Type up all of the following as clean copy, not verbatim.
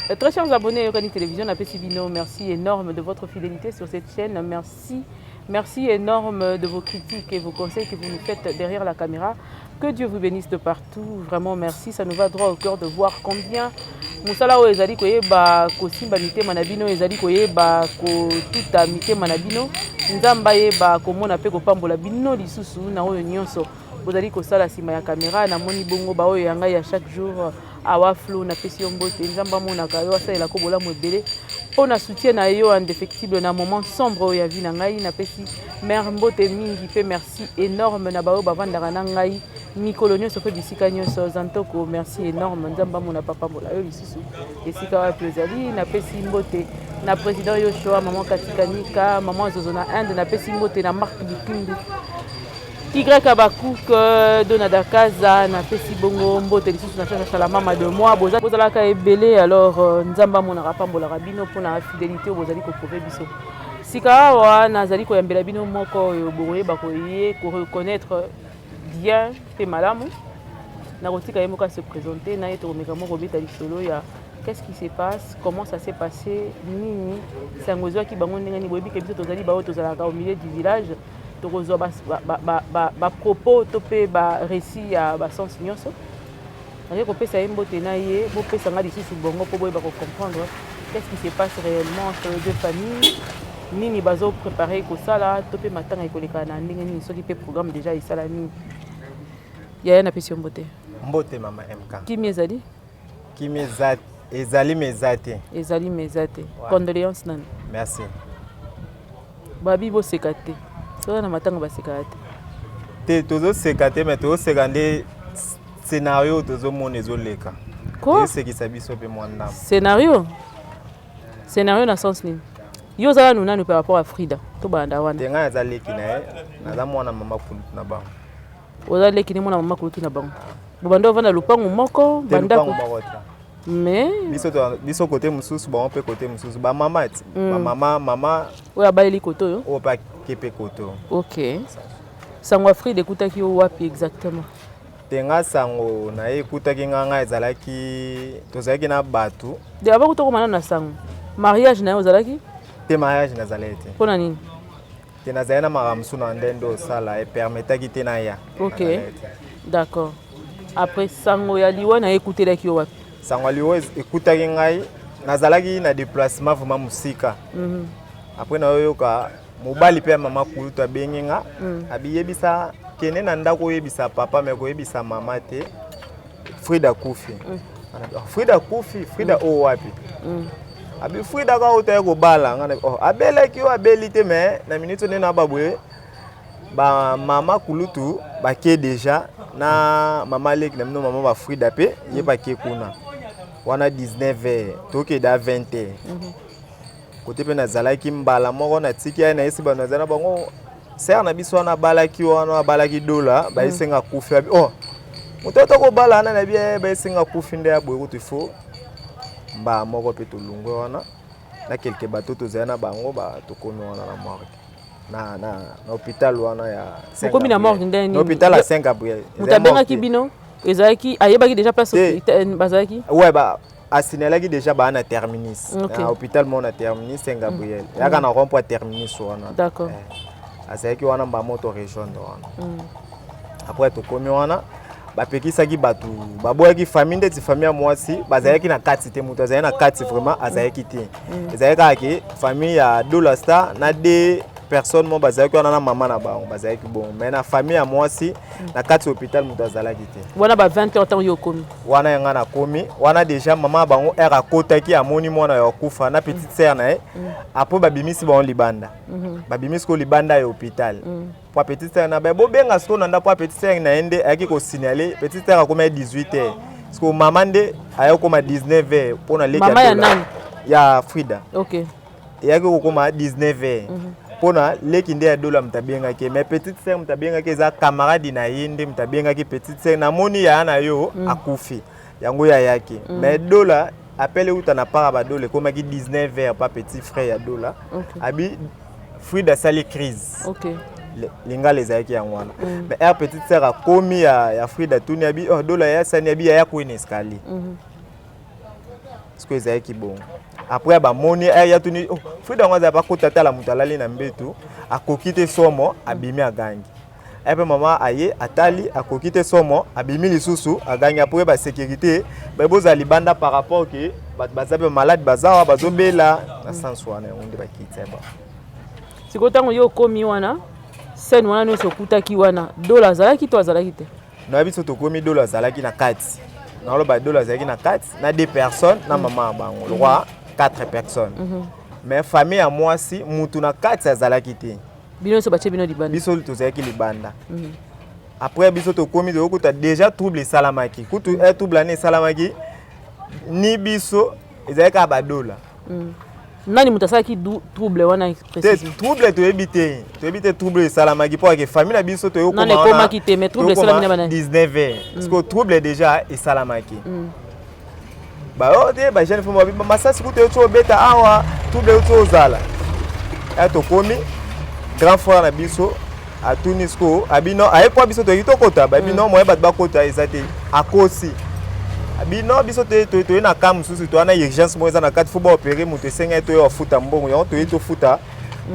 Très chers abonnés Yokani Télévision, Bino, merci énorme de votre fidélité sur cette chaîne. Merci énorme de vos critiques et vos conseils que vous nous faites derrière la caméra. Que Dieu vous bénisse de partout. Vraiment merci. Ça nous va droit au cœur de voir combien Moussala o ezali koyeba kosimba mitema na bino ezali koyeba ko tuta mitema na bino nzamba yeba komona pe kopambola bino lisusu na oyo nyonso bozali kosala sima ya caméra na moni bongo ba oyo yanga ya chaque jour awa flow na pesi mbote nzamba mona ka yo asala ko bola mobele pona soutien na yo indéfectible na moment sombre ya vie na ngai na pesi mère mbote mingi pe merci énorme na ba oyo bavandaka na ngai Mikolo nyonso pe bisika nyonso zantoko merci énorme nzamba mona papa bola yo lisusu esika wapi ozali na pesi mbote na président Yoshua maman Katikanika maman Zozona Inde na pesi mbote na Marc Bikindu Y Abakouk Donada Kaza na pesi bongo mbote lisusu na chacha la mama de moi bozala ka ebele alors nzamba mona rapambola rabino pona fidélité bozali ko prouver biso sika wa nazali ko yambela bino moko yo boye bakoye ko reconnaître bien fait malamu na kotika ye moko se présenter na yeto meka moko beta lisolo ya qu'est-ce qui se passe, comment ça s'est passé nini sangozwa ki bango ndenge ni boyebi ke biso tozali ba tozalaka au milieu du village tokozwa ba propos to pe ba récit ya ba sens nyonso na ko pesa mbote na ye bo pesa nga lisusu bongo po boyeba ko comprendre qu'est-ce qui se passe réellement entre les deux familles nini bazo préparer ko sala to pe matanga ikoleka na ndenge nini soki pe programme déjà isala nini ya na pesi mbote mbote mama MK kimi ezali ezali mezate condoléances nani merci babi bo sekate so na matanga ba sekate te tozo sekate mais tozo sekande scénario tozo mona ezoleka ko c'est qui sabiso pe mwanda scénario na sens nini yo zala nuna par rapport à Frida to banda wana tenga ezaleki na ye naza mwana mama kulutu na bango ozaleki ni mwana mama kulutu na bango banda vana lupango moko banda ko mais biso côté mususu ba on peut côté mususu ba mama mama oya baeli koto yo o pa kepe koto OK sango Frida ekutaki yo wapi exactement tenga sango na ekutaki nganga ezalaki tozalaki na batu de aba kutoko mana na sango mariage na yo ozalaki te mariage nazalaki te pona nini te nazalaki na makamsu na ndendo osala epermetaki te na ya OK d'accord après sango ya liwa na ekutelaki yo wapi sango ya liwa ekutaki ngai nazalaki na déplacement vraiment musika après na yoyoka mobali pe mama kulutu abengi nga abiyebisa kene na ndako oyebisa papa me koyebisa mama te Frida kufi Frida kufi Frida o wapi abi Frida ka ota ko bala ngana abelaki o abeli te me na minute nena babwe ba mama kulutu ba ke déjà na mama lek na mama ba Frida pe ye ba ke kuna wana 19h toke da 20h côté pe na zalaki mbala moko na tiki na esi ba na zana bango ser na biso na balaki wana balaki dola ba isenga kufi abi mutoto ko bala na bia ba isenga kufi nde abwe ko tifo mba moko pe tulungwe wana na quelque bateau tozana bango ba tokomi wana na morgue na hôpital wana ya komi na morgue ndeni hôpital à Saint Gabriel mutabenga kibino ezaki ayebaki déjà place bazaki ouais ba asinelaki déjà ba na terminus na hôpital mon na terminus Saint Gabriel yaka na rond point terminus wana d'accord azaki wana ba moto rejoindre wana après tokomi wana bapekisaki batu baboyaki famille ndeti famille ya mwasi bazalaki na kati te mutu azalaki na kati vraiment azalaki te ezalaki ke famille ya Dollar Star na de personne mo bazalaki wana na mama na bango bazalaki bon mais na famille ya mwasi na kati hôpital mutu azalaki te wana ba 20 ans yo komi wana yanga na komi wana déjà mama bango era kotaki amoni mwana ya kufa na petite sœur na ye après babimisi bango libanda babimisi ko libanda ya hôpital pour petite sœur na ba bo benga sto na ndako petite sœur na ende ayaki ko signaler petite sœur akoma 18h parce que maman nde ayakoma 19h pour na leki mama ya nani ya Frida OK ayaki ko koma 19h pona leki nde ya dola mtabenga ke mais petite sœur mtabenga ke za camarade na yende mtabenga ke petite sœur na moni ya na yo akufi yango ya yake mais dola appelle uta na para ba dola koma ki 19h pas petit frère ya dola abi Frida sali crise OK linga les ayaki yango mais er petite sœur a komi ya Frida tuni abi dola ya sani abi ya ko escalier ce que ezalaki bon après bamoni ya tuni Frida ngo azala bakota tala moto alali na mbetu akoki te somo abimi agangi epe mama aye atali akoki te somo abimi lisusu agangi après ba sécurité boza libanda par rapport que bazabe malade bazawa bazobela na sens wana nde bakiteba siko tango yo komi wana scène wana no sokutaki wana dola azalaki to azalaki te na biso to komi dola azalaki na kati na lo ba dola azalaki na kati na 2 personnes na mama bango le roi 4 personnes mais famille à moi si mutu na kati azalaki te bino so bache bino libanda biso to zalaki libanda après biso to komi de okuta déjà trouble salamaki kutu trouble ane salamaki ni biso ezalaka ba dola nani mutasaki trouble wana précis trouble to ebite trouble salamaki pour que famille na biso to yokoma nani koma kite mais trouble salamaki na 19h parce que trouble déjà et salamaki ba ote ba jeune femme ba masasi kutu yo beta awa trouble to zala to komi grand frère na biso a Tunisco abino aye kwa biso to yito kota ba bino moye bat ba kota ezate akosi abino biso to na kam susu to ana urgence moza na kati football opérer muto senga to yo futa mbongo yo to yito futa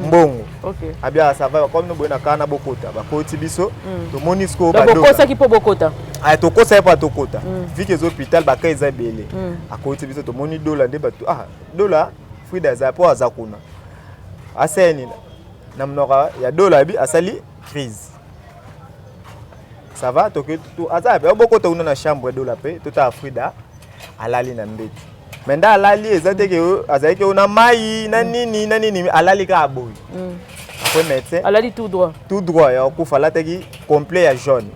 mbongo OK abia ça va comme no boyena kana bokota ba koti biso to monisco ba do kosa ki po bokota ay to kosa pa to kota vike zo hôpital ba kai za belé akoti biso to moni dollar nde ba dollar Frida za po azakuna aseni na mnora ya dollar bi asali crise ça va to que tout azabe oboko to na chambre dollar pe tout à Frida alali na mbeti menda alali ezate ke azaki una mai na nini alali ka aboyi après médecin alali tout droit ya okufa lataki complet ya jaune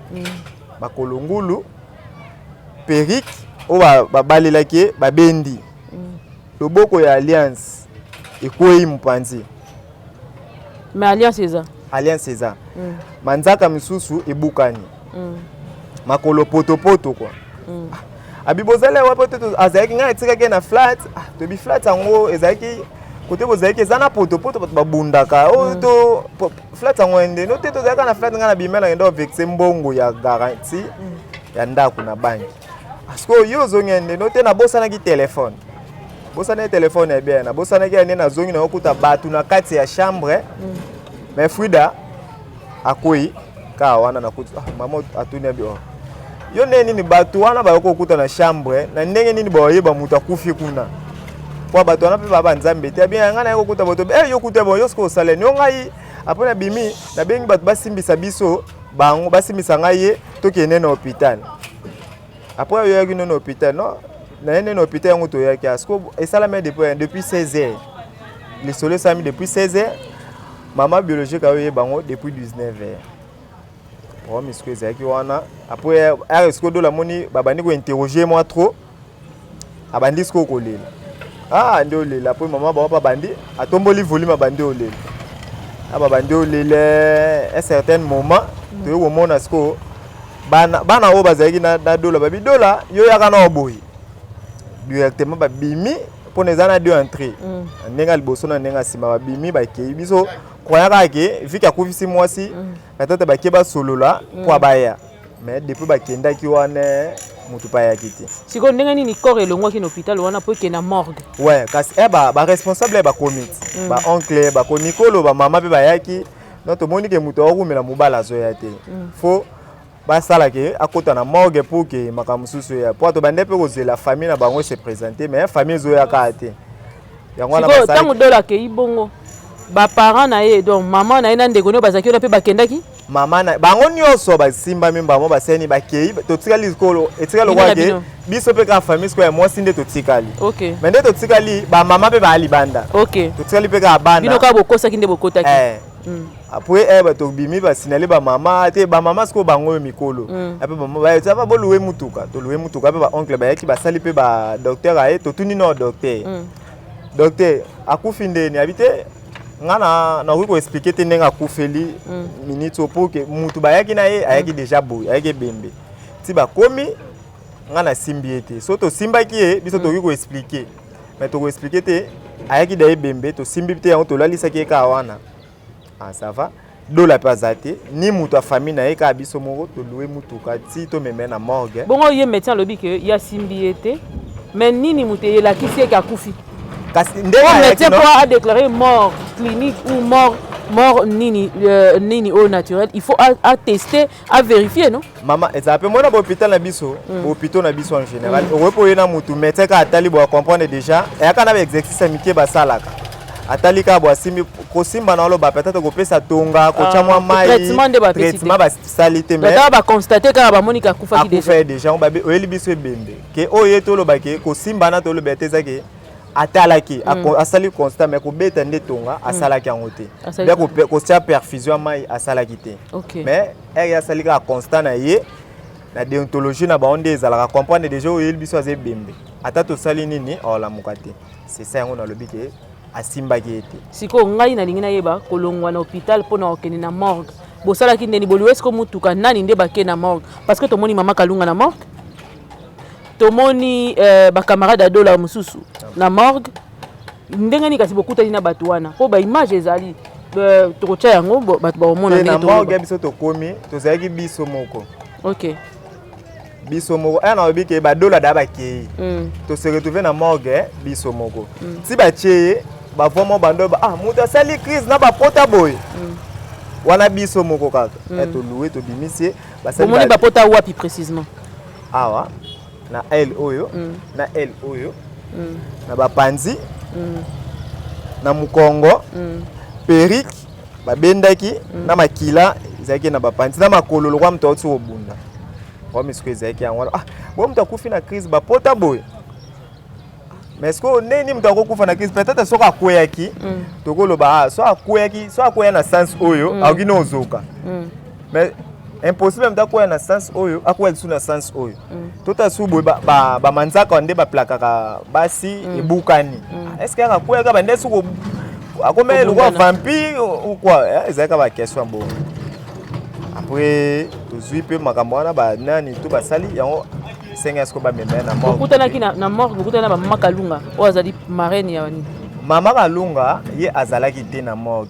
bakolongulu perique o babalelaki babendi loboko ya alliance ekoyi mpanzi mais alliance eza manzaka misusu ebukani makolo poto kwa abibozale wapo te azaki nga etikaki na flat to bi flat yango ezaki kote bozaki ezana poto babundaka to flat yango ende no te to zaka na flat nga na bimela ndo vexe mbongo ya garantie ya ndako na banki asko yo zongende no te na bosana ki telefone bosana telefone ya bien na bosana ki ane na zongi na okuta batu na kati ya chambre mais Frida akoi ka wana na kutu mama atuni bio yo neni ni batu wana ba ko kuta na chambre na ndenge nini ba yeba muta kufi kuna kwa batu wana pe baba nzambe te bien ngana yo kuta boto yo kuta bo yo sko sale no ngai après na bimi na bengi batu basimbisa biso bango basimbisa ngai to kene na hôpital après yo yaki na hôpital no na ene na hôpital ngo to yaki asko esalama depuis 16h le soleil s'est mis depuis 16h maman biologique a eu bango depuis 19h. Oh monsieur Zaki wana après est-ce que do la moni babandi ko interroger moi trop abandi sko ko lela ndo lela après maman ba bandi atomboli volume abandi olela babandi olela un certain moment to yo mona sko bana o bazaki na dola babi dola yo yaka na oboyi directement babimi pour les années de entrée nenga liboso na nenga sima babimi bakei biso koyaka ke vika kufisi mwasi batata bakeba solola kwa baya mais depuis bakendaki wana mutu pa yakiti siko ndenge nini corps elongwa ki na hôpital wana po ke na morgue ouais kasi ba responsable ba comité ba oncle ba konikolo ba mama pe bayaki notre monique mutu okumela mobala zo ya te faut basala ke akota na morgue pour que makamususu ya po to bande pe kozela famille na bango se présenter mais famille zo ya ka te yango na basala tango dola ke ibongo ba parents na ye donc maman na ina ndeko no bazaki na pe bakendaki mama na bango nyonso basimba mimba mo baseni bakei to tikali zikolo etikalo kwa ke biso pe ka famille sko ya mwasi nde to tikali OK mais nde to tikali ba mama pe ba libanda OK to tikali pe ka bana bino ka bokosa kinde bokotaki après ba to bimi ba sinale ba mama te ba mama sko bango mikolo après ba mama ba ça va boluwe mutuka to luwe mutuka pe ba oncle ba yaki ba sali pe ba docteur aye to tuni no docteur akufinde ni habite ngana na ko expliquer te nenga kufeli minute pour que mutu ba yaki na ye ayaki déjà boy ayaki bembe ti ba komi ngana simbiete so to simbaki e biso to ko expliquer mais to ko expliquer te ayaki da bembe to simbi te yango to lalisa ki ka wana ça va dola pazate ni mutu a famille na ye ka biso moko to louer mutuka ti to meme na morgue bongo ye médecin lobi ke ya simbiete mais nini muteye la kisi eka kufi. Kasi Le médecin a déclaré mort clinique ou mort nini au naturel. Il faut attester, à vérifier, non? Maman, et ça peut moi dans l'hôpital na biso, hôpital na biso en général. Au repos na mutu médecin ka atali bo comprendre déjà. Et quand avec exercice amitié ba salaka. Atali ka bo simi ko simba na lo ba peut-être ko pesa tonga ko chamwa mai. Traitement ba salité mais. Ba constater ka ba monika kufa ki déjà. On ba oyeli biso bende. Ke oyeto lo ba ke ko simba na to lo beteza ke atalaki asali constat mais ko beta ndetonga asalaki angote bien ko tia perfusion mai asalaki te mais elle asali ka constat na ye na déontologie na baonde ezalaka comprendre déjà oyeli biso aze bembe ata to sali nini ola mukate c'est ça yango na lobi ke asimbaki ete siko ngai na lingina yeba kolongwa na hôpital pona okene na morgue bosalaki ndeni boliwesko mutuka nani nde bake na morgue parce que to moni mama Kalunga na morgue tomoni ba camarade adola mususu na morgue ndengani kasi bokutani na batu wana po ba image ezali tokocha yango batu ba omona na morgue biso tokomi tozalaki biso moko OK biso moko ana obike ba dola da ba kei to se retrouver na morgue biso moko si ba tie ba vraiment bando ba muta sali crise na ba pota boy wana biso moko kaka to louer to bimisie ba sali omoni ba pota wapi précisément awa na L oyo na L oyo na bapanzi na mukongo perik babendaki na makila ezaki na bapanzi na makololo kwa mtu otsi obunda kwa misiko ezaki yango bo mtu akufi na crise bapota boy mais est-ce que neni mtu akokufa na crise peut-être soka akweyaki tokoloba so akwya na sens oyo akino ozoka mais impossible mta ko na sens oyo akwela suna sens oyo tota subo ba manzaka nde ba plakaka basi ebukani est-ce que akakwela ba nde suko akomela ko vampire ou quoi ezaka ba question bon après to zuipe makambo wana ba nani to basali yango senga est-ce que ba memena na mort kutana ki na mort kutana ba mama Kalunga o azali marraine ya wani mama Kalunga ye azalaki te na mort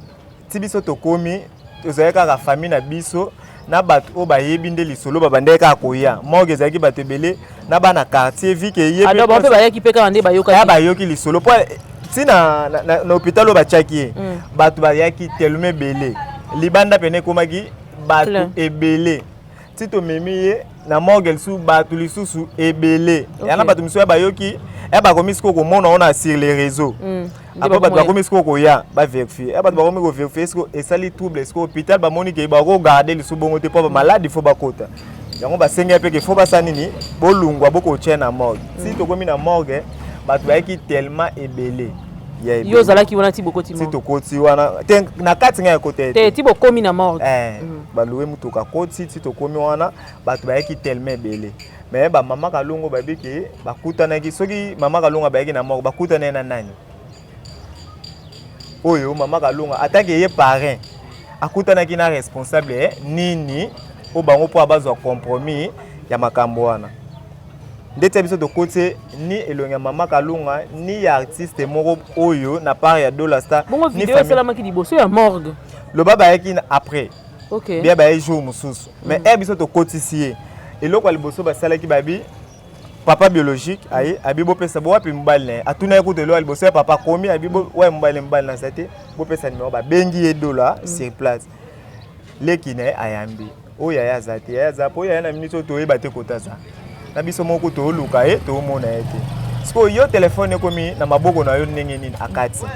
tibiso tokomi tozalaka ka famille na biso na bato o bayebi nde lisolo babandeka koya morgue ezaki bato ebele na bana quartier vi ke yebi ado ba pe bayaki peka nde bayoka ya bayoki lisolo po ti na hôpital o bachaki bato bayaki tellement ebele libanda pene komaki bato ebele ti to memi ye na morgue lisu bato lisusu ebele yana bato miso ya bayoki ya bakomi siko komona ona sur les réseaux après bato bakomi siko koya ba vérifier bato bakomi ko vérifier siko esali trouble siko hôpital ba moni ke ba ko garder lisu bongo te po ba malade faut bakota yango ba senga pe ke faut ba sanini bolungwa boko tient na morgue si to komi na morgue bato bayaki tellement ebele yo zalaki wana ti bokoti morgue si to koti wana na kati nga côté te ti bokomi na morgue ba louer mutuka koti ti to komi wana bato bayaki tellement ebele mais ba mama Kalunga babiki bakutanaki soki mama Kalunga bayaki na morgue bakutana na nani oyo mama Kalunga attaque ye parrain akutanaki na responsable nini o bango po abazwa compromis ya makambo wana ndete biso to côté ni elonga mama Kalunga ni ya artiste moko oyo na part ya Dollar Star bongo vidéo salama ki liboso ya morgue le baba yaki après OK bien ba jour mususu mais biso to côté sié eloko liboso basalaki babi papa biologique ayi abibo pesa bo wapi mbali ne atuna ekutelo liboso papa komi abibo wa mbali na sate bo pesa numéro ba bengi e dollar sur place lekine ayambi oya ya zati ya zapo ya na minute to yeba te kotaza na biso moko to luka to mona ete siko yo telefone komi na maboko na yo ndenge nini akati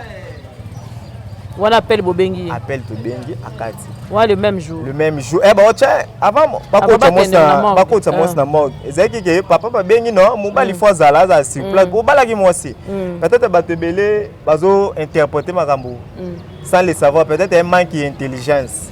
voilà appel bobengi appel to bengi akati ouais le même jour bah tiens avant bakota mos na morgue ezaki ke papa ba bengi no mobali fois zala za sur place bo balaki mosi peut-être batebele bazo interpréter makambo sans le savoir peut-être un manque d'intelligence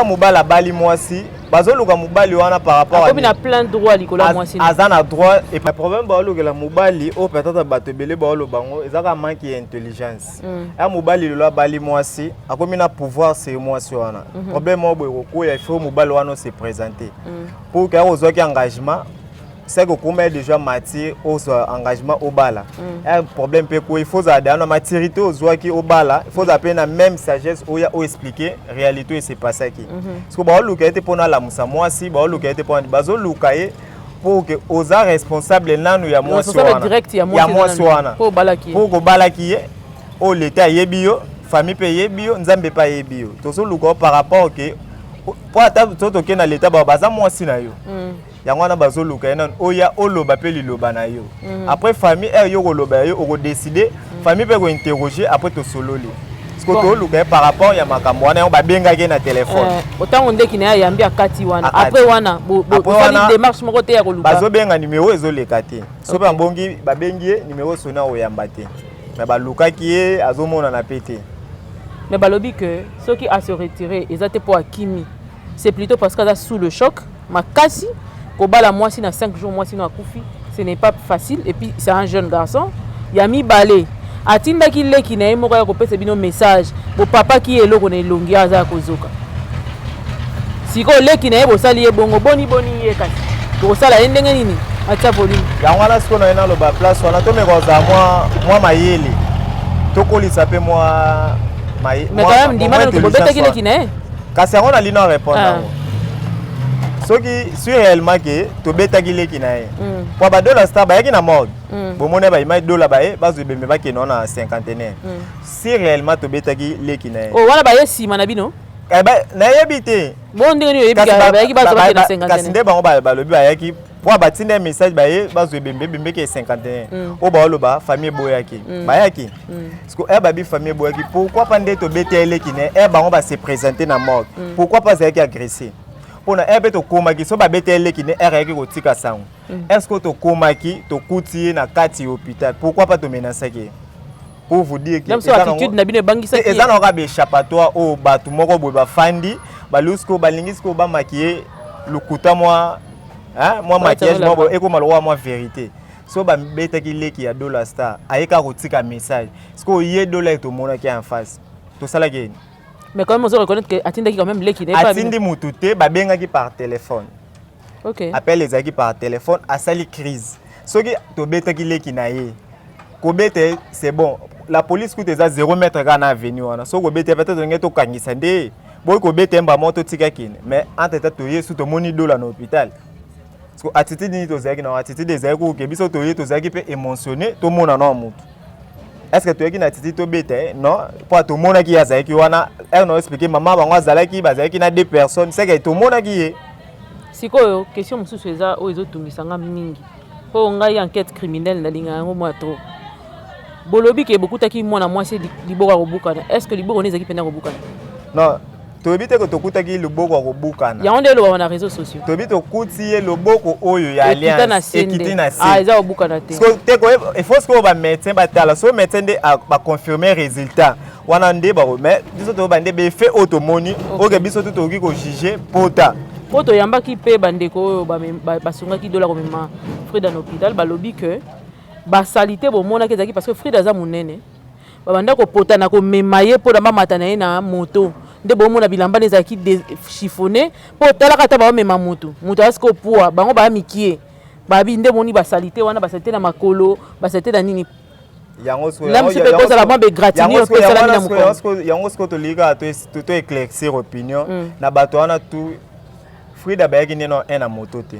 mobala bali mosi bazo luka mobali wana par rapport à comme na plein droit likola mosi azana droit et le problème ba luka mobali o peut-être batebele ba lo bango ezaka manque d'intelligence mobali lo bali mosi akomi na pouvoir c'est mosi wana problème obo ko ya il faut mobali wana se présenter pour que ozoki engagement c'est que comme déjà matière au engagement au bala un problème peut quoi il faut ça dans la maturité aux qui au bala il faut appeler la même sagesse ou ya expliquer réalité et c'est pas ça qui parce que ba luka était pour la musa moi si ba luka était pour bazo luka pour que oza responsable nanu ya mwasi wana direct ya mwasi wana pour balaki pour ko balaki o l'état yebio famille pe yebio nzambe pa yebio to so luko par rapport que pour ata to ke na l'état ba baza mwasi na yo yango wana bazo luka nan oya oloba pe liloba na yo après famille yo ko loba yo ko décider famille pe ko interroger après to sololi ko luka par rapport ya makambo wana yo ba benga ke na téléphone autant ndeki na yambi akati wana après wana bo démarche moko te ya ko luka bazo benga numéro ezoleka te so ba mbongi ba bengi numéro sona o yamba te mais ba luka ki azomona na pété mais balobi que ceux qui a se retirer ils étaient pour Akimi c'est plutôt parce que sous le choc makasi ko bala moi si na 5 jours moi sinon akufi ce n'est pas facile et puis c'est un jeune garçon yami balé atinda ki leki na yemo ko pesa bino message bo papa ki eloko na elongi aza kozoka siko leki na yebo sali ye bongo boni ye kasi ko sala ndenge nini acha volume yango wana siko na ena lo ba place wana to me ko za moi mayele to kolisa pe moi mais quand même ndima ko bobeta ki leki na kasi yango na lino répondre soki sur réellement que to beta ki leki na pour ba dollar star ba yaki na mode bo mona ba imai dollar ba bazo bembe ba ke na 51 si réellement to beta ki leki na oh wala ba yesi manabino eh ba na yebite bon ndenge ni yebi ba yaki bazo ba ke na 51 kasi nde bango ba lobi ba yaki pour ba tinde message ba bazo bembe ke 51 o ba loba famille boyaki ba yaki parce que ba bi famille boyaki pourquoi pas nde to beta leki na bango ba se présenter na mode pourquoi pas yaki agresser pona ebe to komaki so ba betele ki ne ereki ko tika sango est-ce que to komaki to kutie na kati hôpital pourquoi pas to menacer ki pour vous dire que c'est attitude na bino bangisa ki ezana ka be échappatoire o batu moko bo ba fandi ba lusko ba lingisko ba maquiller lukuta moi hein moi maquillage moi eko malwa moi vérité so ba betaki leki ya dollar star ayeka ko tika message est-ce que ye dollar to mona ki en face to sala ki mais quand même on se reconnaître que atindaki quand même leki n'est pas atindi mututé ba bengaki par téléphone OK appelle les aki par téléphone à sali crise soki to betaki leki na ye ko bete c'est bon la police coûte za 0 mètre kana avenue wana so ko bete peut-être ngeto kangisa nde boy ko bete mba moto tika kine mais entre tata to ye sous to moni dollar na hôpital parce que attitude ni to zaki na attitude des ko ke biso to ye to zaki pe émotionné to mona na mutu. Est-ce que tu as une attitude bête non pour tout le monde qui a ça qui wana elle nous expliquer maman bango zalaki bazaki na deux personnes c'est que tout le monde qui est siko question mususu eza o ezotungisanga mingi po ngai enquête criminelle na linga ngo moi trop bolobi ke beaucoup taki mwana mwasi liboko robukana est-ce que liboko nezaki pena robukana non to bite ko to kutaki liboko robukana ya onde lo na réseaux sociaux to bite kuti loboko oyo ya alliance ekiti na si ah eza robukana te parce que il faut que ba médecin batala so médecin de ba confirmer résultat wana nde ba mais biso to bande be fait automoni oke biso to ki ko juger pota poto yambaki pe bandeko oyo basungaki dola komema Fred dans l'hôpital balobi que ba salité bo mona kezaki parce que Fred aza munene babanda ko pota na ko memaye po na mata na ye na moto nde bo mona bilamba nezaki chiffonné po talaka ta ba mema moto moto asko poa bango ba mikie babi nde moni ba salité wana ba salité na makolo ba salité na nini yango so la moi be gratinir pe sala na moko yango sko to liga to éclaircir opinion na bato wana tout Frida bayaki neno na moto te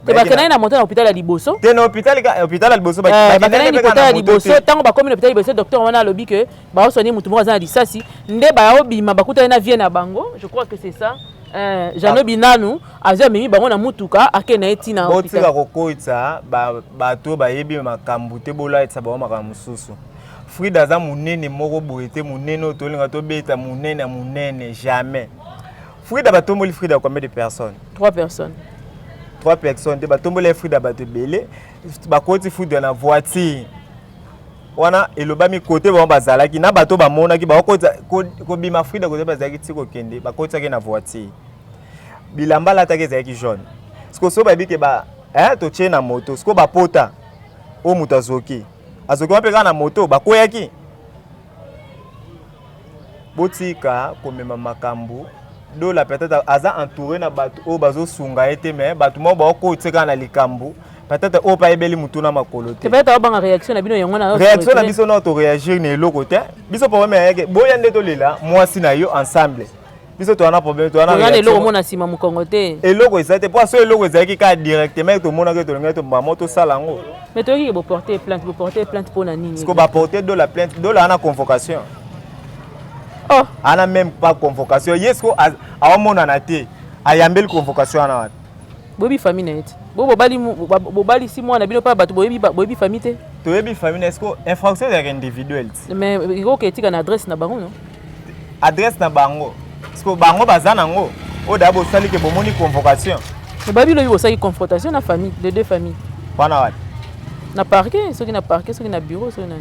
te bakana na moto na hôpital ya Liboso te na hôpital ya Liboso bakana na hôpital ya Liboso tango ba komi na hôpital ya Liboso docteur wana lobi que ba soigner mutu moko za na lisasi nde ba obima bakuta na vie na bango je crois que c'est ça Jano Binanu azia mimi bango na mutuka akena eti na hôpital botika kokoitsa bato bayebi makambu te bola etsa ba makambu mususu Frida za munene moko boete munene otolinga to beta munene jamais Frida batomboli Frida combien de personnes 3 personnes 3 personnes te batomboli Frida bato belé bakoti Frida na voiture wana elobami côté ba bazalaki na bato bamona ki bakota ko bima Frida côté bazalaki tiko kende bakota ke na voiture bilamba la take zaki jaune sko so babi ke ba to tche na moto sko ba pota o mutazoki azoki mapeka na moto bakoyaki botika komema makambu do la peut-être aza entouré na bato o bazo sunga ete mais bato mo ba ko tseka na likambu peut-être o pa ebeli mutuna makolo te peut-être ba réaction na bino yango na réaction na biso na to réagir ne loko te biso problème yake boya nde to lela moi si na yo ensemble biso to ana problème to ana eloko mona sima mokongo te eloko ezate po so eloko ezaki ka directement to mona ke to ngai to mama to sala ngo mais to ki bo porter plainte pour na nini parce que ba porter de la plainte de la ana convocation oh ana même pas convocation yesko a mona na te ayambeli convocation ana wat bobi famille net bobali si mwana bino pa bato boyebi famille te toyebi famille est-ce que infraction est individuelle mais iko ke tika na adresse na bango non adresse na bango parce que bango bazana ngo o dabo sali ke bomoni convocation babi lo yo sali confrontation na famille les deux familles bana wat na parquet soki na bureau soki na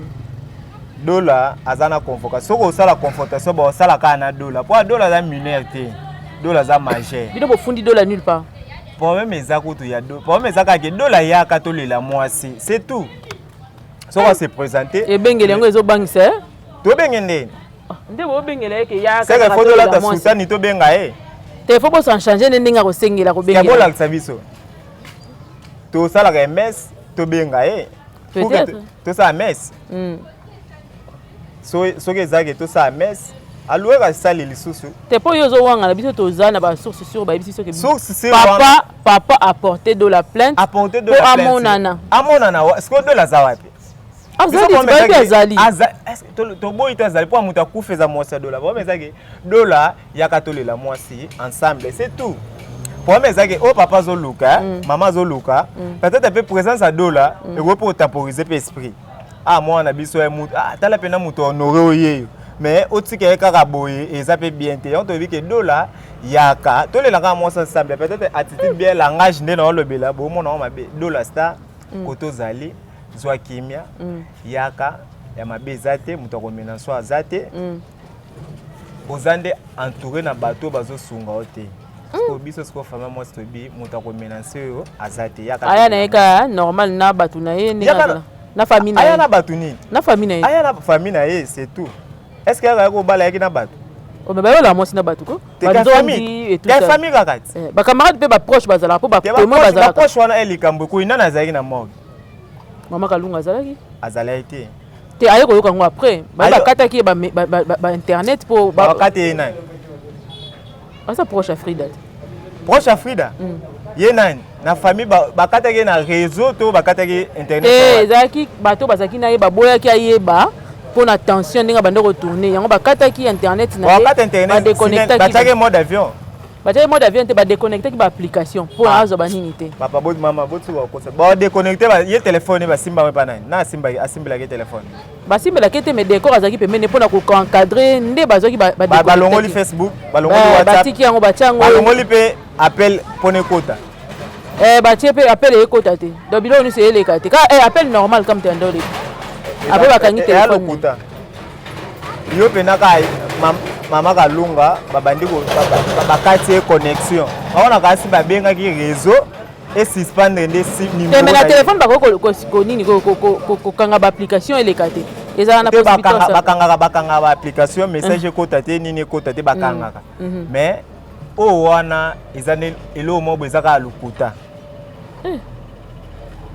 dola azana convocation soko sala confrontation ba sala ka na dola po dola za mineur te dola za majeur bino bo fundi dola nulle part problème ezako to ya do problème ezaka ke dola ya ka to lela mwasi c'est tout soko se présenter et bengele ngo ezo bangisa to bengende nde bo bengele ke ya ka ka foto la ta sultani to benga te faut pas changer ndinga ko sengela ko bengela ya bola sabiso to sala ka ms to benga peut-être to sa ms so ke zake to sa ms aloué ka sali lisusu te po yo zo wanga na biso to zana ba source sur ba biso ke papa a porté de la plainte amonana est-ce que de la zawapi azali to boyi to azali po amuta kufeza mwasi dola bo mezake dola yakatolela mwasi ensemble c'est tout pour mezake o papa zo luka maman zo luka peut-être peu présence à dola et pour temporiser l'esprit moi na biso ya mutu tala pena mutu honoré oyeyo mais otike kaka boye eza pe bien te on te dit que dola yaka to le langa mwasi ensemble peut-être attitude bien langage ndé na lobela bo mona mabe dola star koto zali zwa kimia yaka ya mabeza te mutu akomena so azate ozande entouré na bateau bazo sunga ote ko biso sko fama mwasi to bi mutu akomena so azate yaka aya na eka normal na batu na ye na famille na aya na batu ni na famille na ye aya na famille na ye c'est tout est-ce que aya ko bala yaki na batu o me ba yo la mwasi na batu ko ba famille et tout ça famille kakati ba camarade pe ba proche bazala po ba comment bazala ba proche wana elikambo ko ina na zaki na morgue Mama Kalunga azalaki te ayo koyoka ngo après ba kataki ba internet pour ba kati ena asa proche à Frida ye nani na famille ba kataki na réseau to ba kataki internet ezaki bato bazaki na ye ba boyaki ayeba pour na tension ndinga bande retourner yango ba kataki internet na ye ba déconnecter bataki mode avion bataki mode avion te ba déconnecter ki ba application pour azo banini te papa bot mama bot ko ko ba déconnecter ba ye téléphone ba simba pa nani na simba asimbela ke téléphone ba simbela ke te mais décor azaki pemene pour na ko encadrer nde bazaki ba balongoli Facebook balongoli WhatsApp batiki yango bachango balongoli pe appel pone kota batie pe appel e kota te donc bilo ni c'est eleka te ka appel normal comme te ndole après bakangi téléphone yo pena ka mama Kalunga babandi ko bakati connexion aona kasi babengaki réseau et suspendre nde numéro mais na téléphone ko nini ko kanga ba application eleka te ezala na possibilité bakanga ba application message kota te nini kota te bakanga mais o wana ezane elo mo bezaka lukuta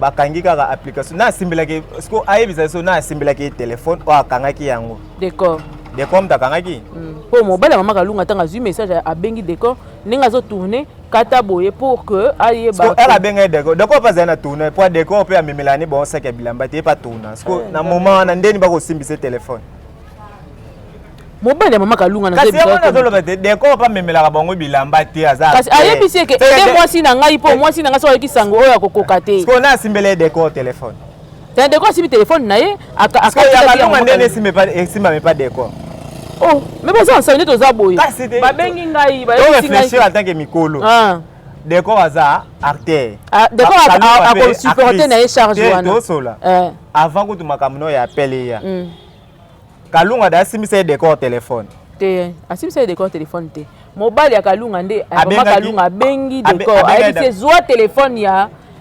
bakangi kaka application na simbelaki sko ayebisa so na simbelaki téléphone o akangaki yango d'accord mtakangaki po mobile Mama Kalunga tanga zui message a bengi décor ninga zo tourner kata boye pour que ayeba elle a bengi décor pas na tourner pour décor pe amemelani bon sac ya bilamba te pas tourner sko na moment na ndeni bako simbisa téléphone mobile Mama Kalunga na kasi ona zolo bate décor pas memelaka bango bilamba te azala kasi ayebisi ke ede mwasi na ngai po mwasi na ngai so yaki sango oyo akokoka te sko na simbele décor téléphone c'est décor si téléphone na ye simba pas décor oh mais bon ça ensemble to za boye ba bengi ngai ba réfléchir en tant que mikolo décor aza artère décor a supporter na charge wana avant que tu makamno ya appelé ya Kalunga da simisa décor téléphone te asimisa décor téléphone te mobile ya Kalunga nde Mama Kalunga bengi décor ayebisi zwa téléphone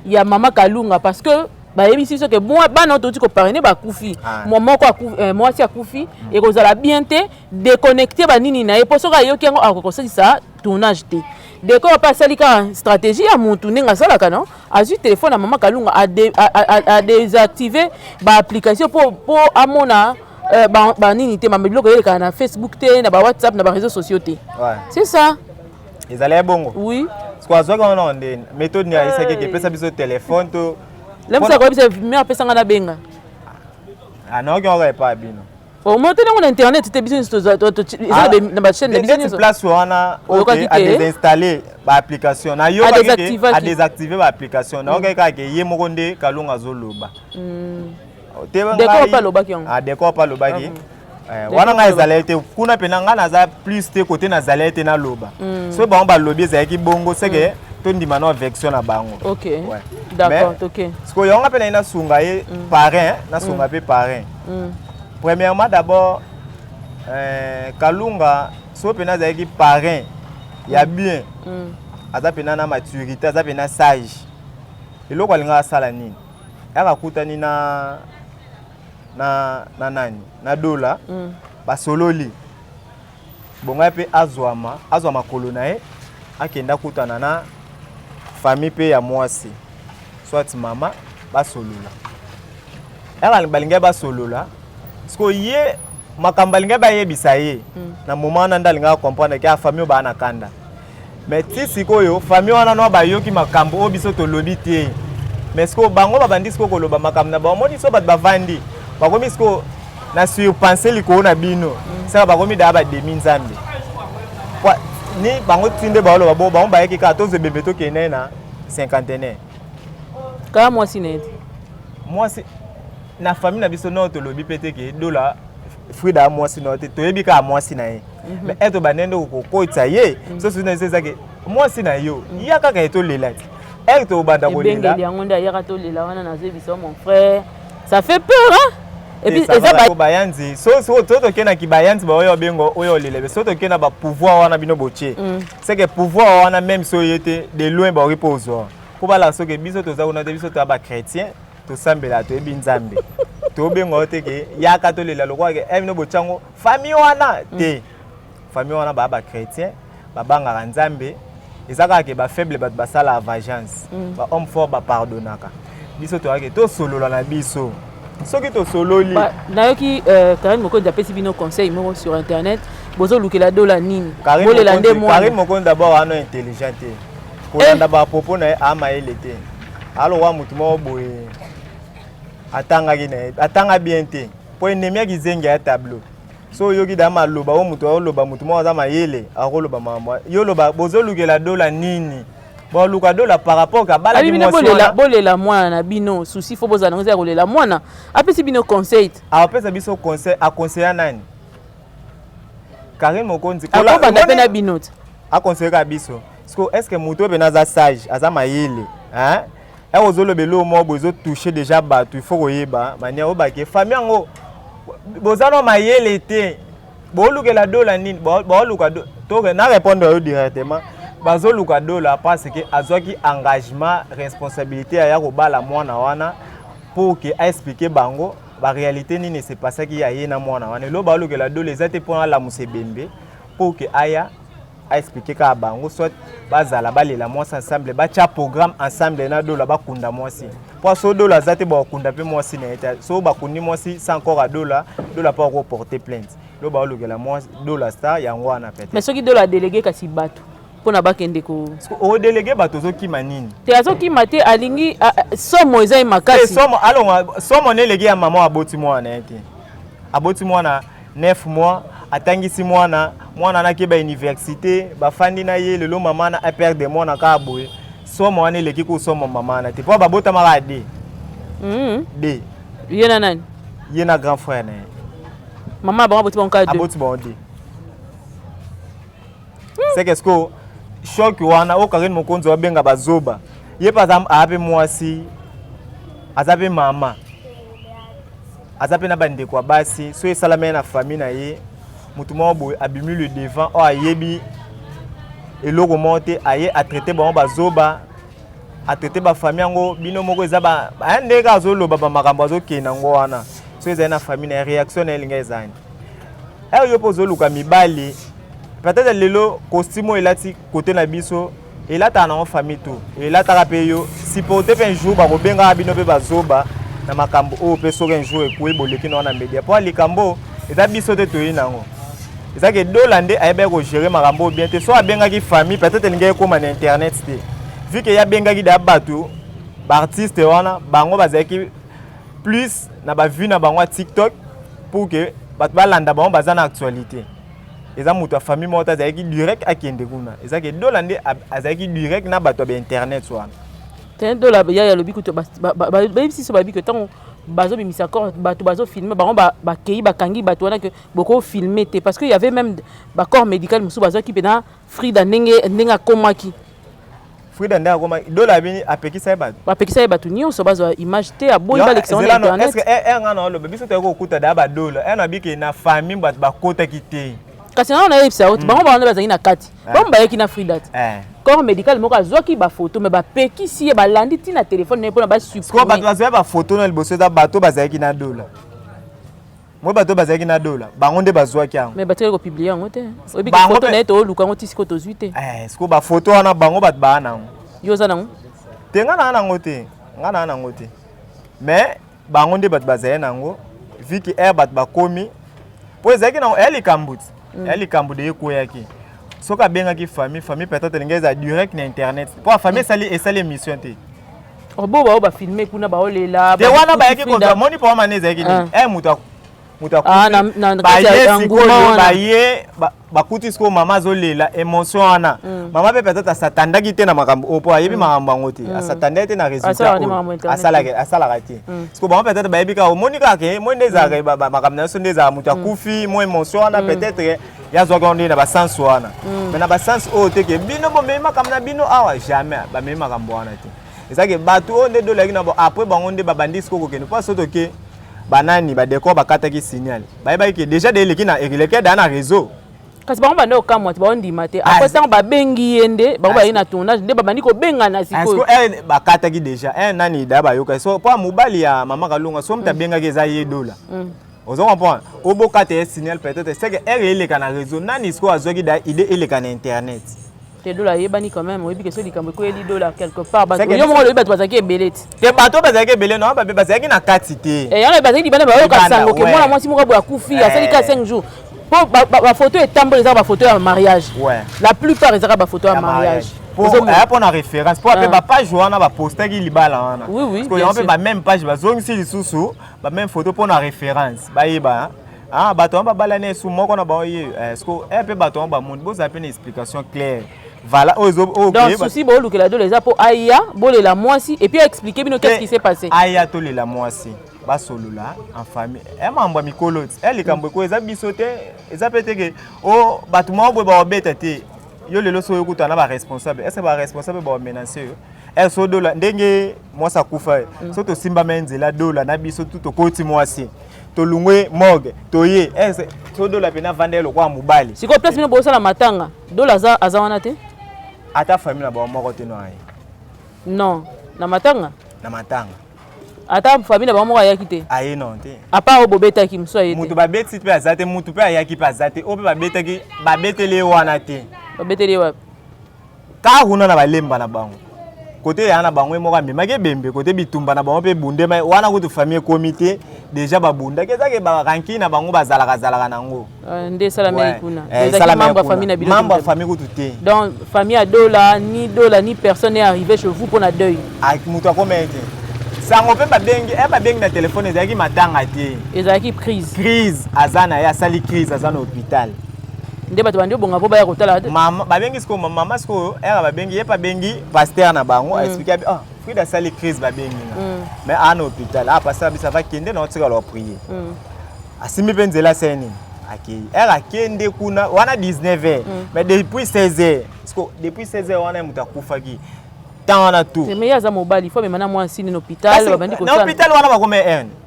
ya Mama Kalunga parce que bayebisi so ke moi bana ototi ko parrainer ba kufi moment ko mwasi akufi et kozala bien te déconnecter banini na ye po soka yoki yango akokosalisa tournage te décor pas salika stratégie ya mutu ninga salaka non azu téléphone à Mama Kalunga a désactiver ba application pour amona nini te ma biloko yeleka na Facebook te na ba WhatsApp na ba réseaux sociaux te. C'est ça. Ils allaient bongo. Oui. Ce qu'on a on a une méthode ni a essayé que pesa biso téléphone to. Là ça ko bisa me pesa ngana benga. Ah non, on aurait pas bino. Au moins on a internet te biso to na ba chaîne de business. Cette place où on a à désinstaller ba application na yo à désactiver ba application. Na oka ka ke ye mokonde kalunga zoloba. D'accord pas lobaki on. Ah d'accord pas lobaki. Wana nga ezalete kuna pena nga naza plus te côté na zalete na loba. So ba on ba lobby ezaki bongo c'est que to ndima na vection na bango. OK. D'accord, OK. Ce que yonga pena ina sunga ye parrain na sunga pe parrain. Premièrement d'abord Kalunga so pena ezaki parrain ya bien. Aza pena na maturité, aza pena sage. Eloko alinga sala nini? Aka kutani na nani na dola basololi bonga pe azwama kolona ye akenda kutana na famille pe ya mwasi soit mama basolola ela balinga basolola sko ye makambalinga bayebisa ye na moment na ndalinga comprendre que famille ba na kanda mais ti sikoyo famille wana no bayoki makambo obiso to lobi te mais sko bango babandi sko koloba makambo na ba moni so bat bavandi bakomi sko na surpenser liko na bino ça bakomi da ba demi nzambe kwa ni bango tinde ba lo ba ba yeki ka toze bebe to kene na 50 ka mwasi net mwasi na famille na biso no to lobi pete ke dola fruit da mwasi no te to yebi ka mwasi na ye mais eto banendo ko koita ye so so na seza ke mwasi na yo yaka ka eto lelati eto banda ko lela bengeli yango nda yaka to lela wana na zebiso mon frère ça fait peur hein. Et puis ça ba bayanzi so toto kena ki bayanzi ba oyo bengo oyo lelebe so to kena ba pouvoir wana bino boche c'est que pouvoir wana même so yete de loin ba repose ko bala so ke biso to za ona de biso to ba chrétien to sambela to ebi nzambe to bengo te ke yaka to lela lokwa ke bino bochango famille wana te famille wana ba chrétien ba banga nzambe ezaka ke ba faible ba sala vengeance ba homme fort ba pardonnaka biso to ake to solola na biso soki to sololi nayoki Karine Mokonzi apesi bino conseil moko sur internet bozo lukela dola nini bolela nde mwana Karine Mokonzi d'abord ano intelligent te kolanda ba propos na ama ele te alo wa mutu mo boye atanga bien te po ennemi akizengi ya tableau so yoki da maloba o mutu oloba mutu mo za mayele akoloba mama yo loba bozo lukela dola nini bon luka dola par rapport ka bala bino bolela mwana na bino souci fo bozana ngoza kolela mwana apesi bino conseil apesa biso conseil a conseiller nani Karine Mokonzi kola banda pena bino a conseiller ka biso est-ce que muto be na za sage aza mayele hein e ozolo belo mo bozo toucher déjà batu il faut koyeba mania obake famille ngo bozano mayele te bolukela dola nini boluka to na répondre yo directement bazoluka dola parce que azwaki engagement responsabilité ya ko bala mwana wana pour que expliquer bango ba réalité nini c'est passé ki ya yena mwana wana lo balukela dola ezate pour la musebembe pour que aya expliquer ka bango soit bazala balela mwasi ensemble ba cha programme ensemble na dola bakunda mwasi pour so dola zate ba kunda pe mwasi na eta so bakundi mwasi sans encore à dola pas reporter plainte lo balukela mwasi dola star yango wana peut-être mais soki dola délégué kasi bato pona bakende ko o délégué bato zo kima nini te azo kima te alingi somo eza makasi somo alors somo ne légué ya maman aboti mwana ete aboti mwana 9 mois atangisi mwana na ke ba université ba fandi na ye lelo mama na perdre mwana ka boye somo wana leki ko somo mama na te po ba bota mara de de yena nani yena grand frère na mama ba aboti bon ka de aboti bon de c'est qu'est-ce que choc wana o Karine Mokonzi wabenga bazoba ye pazam ape mwasi azape mama azape na bande kwa basi so esalame na famille na ye mutu mo boy abimi le devant o ayebi eloko monte aye a traiter bon bazoba a traiter ba famille ngo bino moko ezaba ande ka zo loba ba makambo zo kena ngo wana so eza na famille na réaction na elinga ezani yo pozo luka mibali peut-être lelo costume elati côté na biso elata na famille tout elata ka pe yo si porter un jour ba ko benga bino pe bazoba na makambo o pe soki un jour ekwe boleki na média po likambo eza biso te toyi nango eza ke dola nde ayebe ko gérer makambo bien te so abengaki famille peut-être ninge ekoma na internet te vu que ya bengaki da bato ba artiste wana bango bazaki plus na ba vue na bango TikTok pour que bato balanda bango baza na actualité eza mutu a famille mota azaki direct akende kuna eza ke dola nde azaki direct na bato ba internet wana te dola ya lobi kuto ba si so babi que tant bazo bimisa corps bato bazo filmer bango ba kei ba kangi bato wana que beaucoup filmer te parce que il y avait même ba corps médical musu bazo ki pena Frida ndenge akomaki Frida ndenge akomaki dola bini apekisa bato apekisa bato nyonso bazo image te aboyi ba l'exemple internet est-ce que ngana lo biso te ko kuta da ba dola na biki na famille bato bakota kite kasi na yebisa oti bango bana bazangi na kati bango bayeki na Frida corps médical moko azwaki ba photo mais ba pekisi ba landi ti na téléphone ne pona ba supprimer ko bato bazwa ba photo na liboso da bato bazaki na dola mo bato bazaki na dola bango nde bazwaki yango mais bato ko publier yango te obi ka photo na to luka ngo ti siko to zuite sko ba photo wana bango bato ba nango yo za nango te ngana nango te ngana nango te mais bango nde bato bazali nango vu que bato bakomi po ezaki nango likambuti likambu de ekoyaki soka bengaki famille peut-être ngeza direct na internet pour famille sali émission te obo ba filmer kuna ba olela te wana ba yaki kontra moni pa maneza yaki muta baye bakuti sko mama zolela émotion wana mama peut-être asatandaki te na makambo opo ayebi makambo ngo te asatandaki te na résultat asala te sko ba peut-être bayebi ka moni ka ke moni ndeza ka makambo na so ndeza muta kufi mo émotion wana peut-être ya zwa na ba sens wana mais na ba sens o te ke bino bo mema makambo na bino awa jamais ba mema makambo wana te ezake bato o nde dola kina bo après bango nde babandi sko ko ke ne pas soto ke banani ba décor bakata ki signal ba ki déjà de leki na eleke da na réseau kasi bango bande okamwa ti baondi mate après ça ba bengi yende bango ba ina tournage nde babandi ko benga na siko est-ce que bakata ki déjà nani da ba yoka so po mobali ya mama kalunga so mta benga ke za ye dola ozo comprendre oboka te signal peut-être c'est que eleka na réseau nani sko azoki da idée eleka na internet te dola yebani quand même oyebi ke so likambo ko eli dola quelque part bato yo mo lo bato bazaki ebeleti te bato bazaki ebele non ba bazaki na kati te yana bazaki bana ba yo ka sango ke mwana mwasi moko boya kufi asali ka 5 jours po ba photo etambola za ba photo ya mariage la plupart ezaka ba photo ya mariage pour na référence pour ba page wana ba poster ki libala wana oui parce que on peut ba même page ba zongi si lisusu ba même photo pour na référence ba yeba bato ba balane sou moko na ba ye est-ce que pe bato ba monde boza pe une explication claire. Voilà, donc souci bon le la les pour aya bolé la moisi et puis expliquer bino qu'est-ce qui s'est passé aya to le la moisi ba solo là en famille mambo mikolo likambo ko eza bisote eza pété que bato mo ba obeta te yo lelo so yokuta na ba responsable est-ce ba responsable ba menacer yo so dola ndenge moi ça kufa so to simba menzela dola na biso tout to koti moisi to lungwe morgue to ye so dola pena vandelo kwa mobali siko place bino bosa la matanga dola za wana te ata famille na ba moko te no ai non na matanga ata famille na ba moko ayaki te ai non te apa obobeta ki mso ayete mutu babeti pe azate mutu pe ayaki pe azate ope babetaki babetele wana te babetele wapi ka huna na balemba na bango côté yana bango moko memaki bembe côté bitumba na bango pe bunde mai wana kutu famille comité déjà babunda kezake ba ranki na bango bazalaka nango nde salama ikuna ezaki membre famille na bilo membre famille kutu te donc famille à dola ni personne est arrivé chez vous pour na deuil mutu akomete sango pe babengi na téléphone ezaki matanga te ezaki crise azana ya sali crise azana hôpital nde bato bandi bonga po baya kotala te mama babengi siko mama siko babengi ye pa bengi pasteur na bango expliquer Frida sali crise babengi mais en hôpital pasteur bisa va kende na otika lo prier asimi benzela seni akende kuna wana 19h mais depuis 16h depuis 16h wana mutakufa ki tana tout c'est meilleur za mobile il faut même na mwasi na hôpital babandi ko na hôpital wana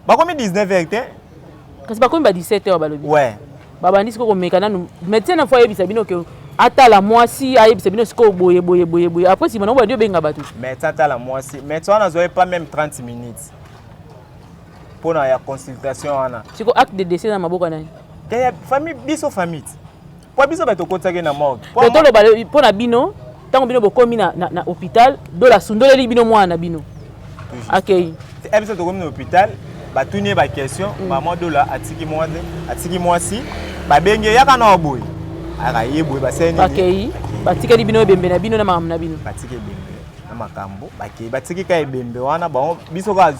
bakome 19h te kasi bakome ba 17h balobi ouais babandi siko komeka nanu médecin na fois yebisa bino ke atala mwasi ayebisa bino siko boye après si bana bandi benga batu médecin atala mwasi médecin na zoe pas même 30 minutes pour na ya consultation wana siko acte de décès na maboko nani ke famille biso famille po biso bato kotake na morgue to lo ba po na bino tango bino bokomi na hôpital do la sundoleli bino mwana bino akei biso to comme hôpital ba tourner ba question maman dola atiki mwasi ba benge yaka na oboy aka yeboy ba seni bakei batiki libino bembe na bino na makambo na bino batiki bembe na makambo bakei batiki ka bembe wana ba biso ka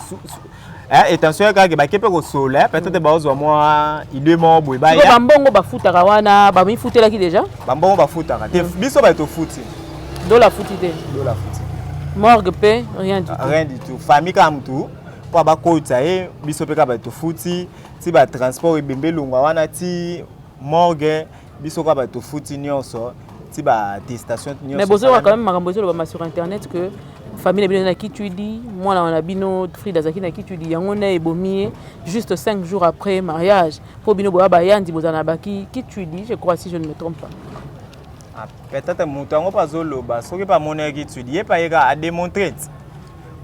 attention ka ke ba kepe ko sola peut-être ba ozwa moi idée mo boy ba ya bambongo bafutaka wana ba mifutela ki déjà bambongo bafutaka te biso ba to futi dola futi te dola futi morgue pe rien du tout famille comme tout pour ba kota biso pe ka ba to futi ti ba transport ebembe lungwa wana ti morgue biso ka ba to futi nyonso ti ba attestation nyonso mais bozo quand même makambo zo ba sur internet que famille bino na kitudi mwana wana bino Frida zaki na kitudi yango na ebomi juste 5 jours après mariage pour bino boya bayandi bozana baki kitudi je crois si je ne me trompe pas. Peut-être mutango pas zoloba soki pas monnaie kitudi ye pa yeka a démontrer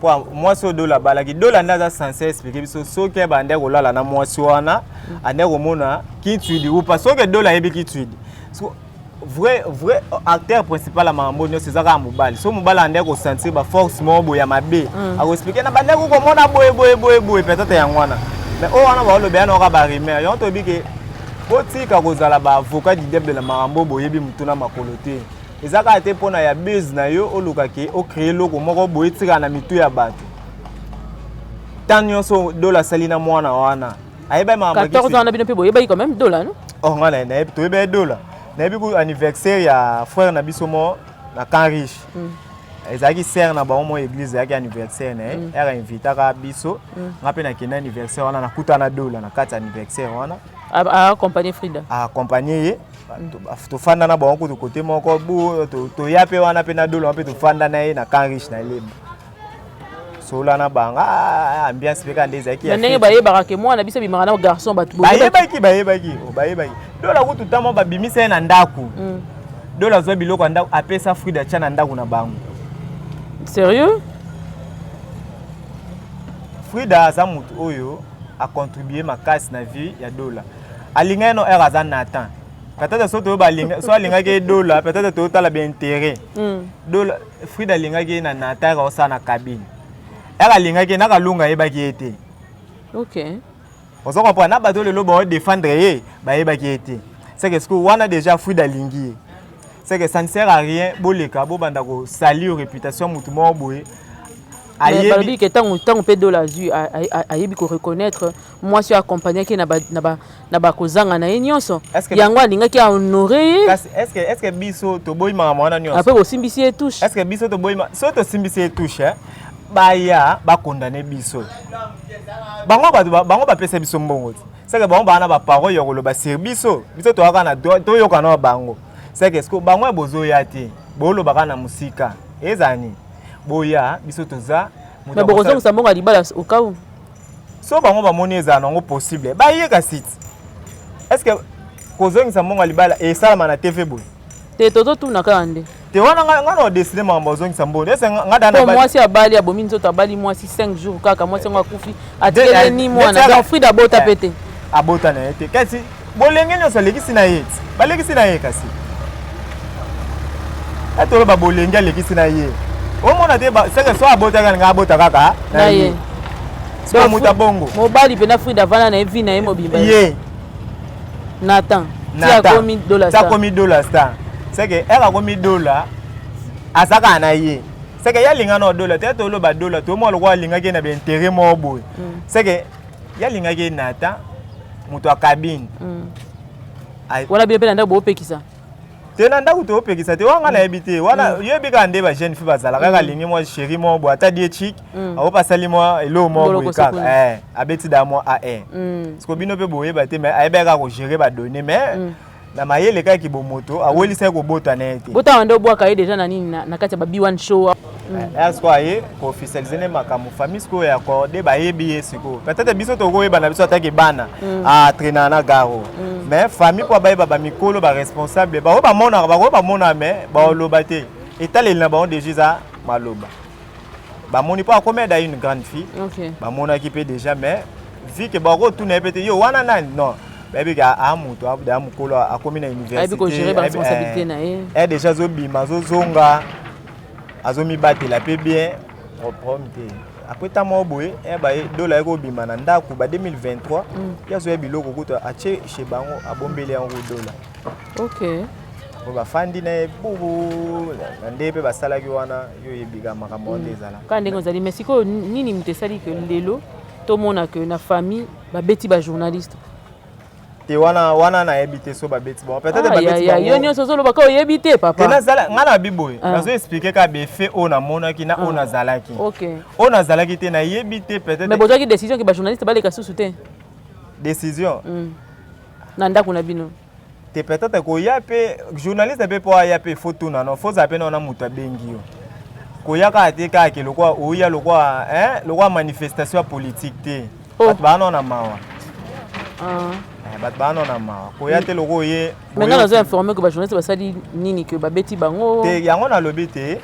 pour moi so dola balaki dola ndaza censé expliquer biso soki bande kolala na mwasi wana ande komona kitudi ou pas soki dola yebi kitudi vrai acteur principal à Mambo c'est ça mobile so mobile ande ko sentir ba force mo boya mabe a ko expliquer na bande ko mona boy peut-être yangwana mais o wana ba lo be na ka ba rimer yo to bi ke botika kozala ba avocat du diable de la Mambo boyebi mutuna makolote ezaka ate pona ya base na yo oluka ke o créer loko moko boye tika na mitu ya bato tanyo so dola salina mwana wana ayeba Mambo 14 ans na bino pe boyeba quand même dola non oh ngana na to yeba dola na biku anniversaire ya frère na biso mo na Camp Riche ezaki sert na ba mo église yaki anniversaire na era invita ka biso ngape na kena anniversaire wana na kutana dola na kati anniversaire wana a accompagner Frida a accompagner to fanda na ba ko to côté moko bu to ya pe wana pe na dola pe to fanda na ye na Camp Riche na leba sola na banga ambiance pe ka ndeza ki ndenge ba yeba ke mwana biso bimaka na garçon batu bayebaki dola ko tutamo ba bimisa na ndaku dola zo biloko ndaku apesa Frida cha na ndaku na bango sérieux Frida aza mutu oyo a contribuer makasi na vie ya dola alinga no era za Nathan peut-être so to ba linga so alinga ke dola peut-être to tala ba intérêt dola Frida linga ke na Nathan ka osana cabine era linga ke na kalunga yebaki ete OK ozo comprendre na bato lelo ba défendre ye ba yebaki ete c'est que ce qu'on a déjà Frida lingi c'est que ça ne sert à rien boleka bo banda ko salir réputation mutu mo boye ayebi que tant pe dola zu ayebi ko reconnaître moi suis accompagné ki na ba kozanga na nyonso yango alinga ki honorer est-ce que biso to boy mama wana nyonso après bosimbisi et touche est-ce que biso to boy so to simbisi et touche baya ba condamner biso bango ba pesa biso mbongo c'est que bango bana ba parole yo koloba service biso to aka na to yoka na bango c'est que sko bango bozo yati bolo baka na musika ezani boya biso toza mais bozo musambongo libala au cas où so bango ba moni ezana ngo possible ba yeka site est-ce que kozo musambongo libala e sala na TV boy te toto tuna kande te wana ngana décider mambo zongi sambongo est-ce ngada na ba moi si abali abomi nzoto abali moi si 5 jours kaka moi si ngakufi atele ni mwana donc Frida bota pete abota na ete kasi bolenge nyoso lekisi na ye balekisi na ye kasi atolo ba bolenge lekisi na ye o mona te ba seka so abota kanga abota kaka na ye so muta bongo mobali pe na Frida vana na evi na ye mobimba ye Nathan tia komi dollar star c'est que era komi dollar asaka na ye c'est que ya linga no dollar te to lo ba dollar to mo lo kwa linga ke na be intérêt mo boy c'est que ya linga ke Nathan mutu a cabine wana bile pena ndabo opekisa tena ndaku to opekisa te wanga na ebite wana yebi ka ndeba jeune fille bazala kaka lingi mo chéri mo bo ata die chic awo pasali mo elo mo bo kaka abeti da mo a sko bino pe boye ba te mais ayeba ka ko gérer ba donner mais na mayele ka ki bo moto awelisa ko bota na ete bota wanda bwa ka déjà na nini na kati ba B1 show est-ce que ko officialiser ne makamu famille sko ya ko de ba yebi siko peut-être biso to ko yeba na biso ataki bana a traîner na garo mais famille pour ba mikolo ba responsable ba mona mais ba loba te etale na ba déjà maloba ba moni pas comme da une grande fille ba mona qui peut déjà mais vu que ba ko tout na pété yo wana nani non baby ka amuto abda mukolo akomi na université abi ko gérer ba responsabilité na e déjà zo bima zo zonga azomi batela pe bien proprement après ta moboé dollar ko bima na ndako ba 2023 ya zo biloko kuta ache chez bango abombeli en dollar. OK. Ko ba fandi na bubu ndepe ba salaki wana yo yebiga makambo ndezala. Quand ndenge ozali mais siko nini mutesali que lelo to mona que na famille ba beti ba journaliste. Te wana na ebité so ba beti bon peut-être ba beti ba yo nyonso zo loba ka oyebité papa. Tena zala ngana biboy nazo expliquer ka be fait ona mona ki na ona zalaki. OK. Ona zalaki te na yebité peut-être. Mais bozo ki décision que ba journaliste ba leka susu te. Décision. Na ndako na bino. Te peut-être ko yape journaliste be po yape photo na no faut zape na muta bengi yo. Ko yaka ateka ke lokwa oya lokwa manifestation politique te. Bat ba na mawa. Bat ba na mawa. Ko ya te loko ye. Maintenant nous informé que ba journaliste ba sali nini que ba beti bango. Te yango na lobi te.